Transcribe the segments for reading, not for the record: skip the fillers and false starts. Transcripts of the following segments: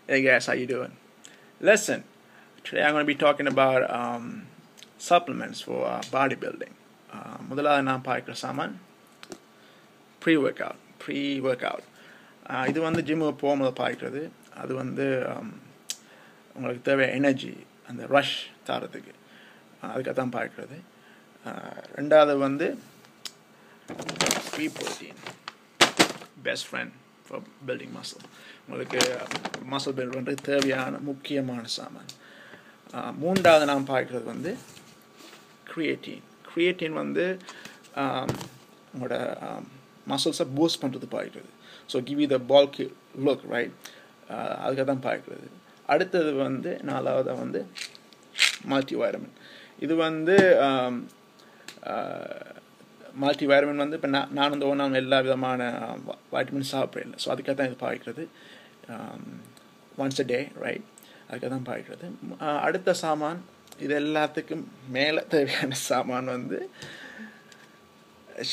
Hey guys, how you doing? Listen, today I'm going to be talking about supplements for bodybuilding. முதலாவது நான் பார்க்குற சாமான் pre-work out. இது வந்து ஜிம்முக்கு போகும்போது பார்க்குறது. அது வந்து உங்களுக்கு தேவை எனர்ஜி, அந்த ரஷ் தரத்துக்கு, அதுக்காக தான் பார்க்குறது. ரெண்டாவது வந்து pre protein, best friend for building muscle. உங்களுக்கு மசில் பில்ட் பண்ணுறது தேவையான முக்கியமான சாமான். மூன்றாவது நாம் பார்க்குறது வந்து கிரியேட்டின் வந்து உங்களோட மசில்ஸை பூஸ்ட் பண்ணுறது பார்க்குறது. So give you the Balkh look, right? அதுக்காக தான் பார்க்குறது. அடுத்தது வந்து நாலாவது வந்து மல்டிவைட்டமின். இது வந்து மல்டிவைட்டமின் வந்து இப்போ நான் வந்து ஒன்றும் எல்லா விதமான வைட்டமின் சாப்பிட்றேன். ஸோ அதுக்காக தான் இது பார்க்குறது. ஒன்ஸ் அ டே, ரைட்? அதுக்காக தான் பார்க்குறது. அடுத்த சாமான், இது எல்லாத்துக்கும் மேலே தேவையான சாமான் வந்து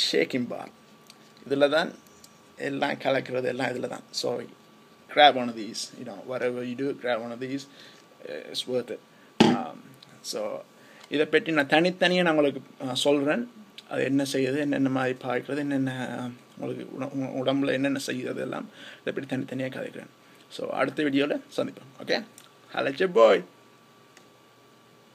ஷேக்கிங் பார். இதில் தான் எல்லாம் கலக்கிறது, எல்லாம் இதில் தான். So grab one of these, whatever you do, grab one of these, it's worth it. So இதை பற்றி நான் தனித்தனியாக நான் உங்களுக்கு சொல்கிறேன். அது என்ன செய்யுது, என்னென்ன மாதிரி பார்க்குறது, என்னென்ன உங்களுக்கு உடம்புல என்னென்ன செய்யுது, எல்லாம் இதை பற்றி தனித்தனியாக கதைக்கிறேன். ஸோ அடுத்த வீடியோவில் சந்திப்போம். ஓகே, ஹலோ பாய்.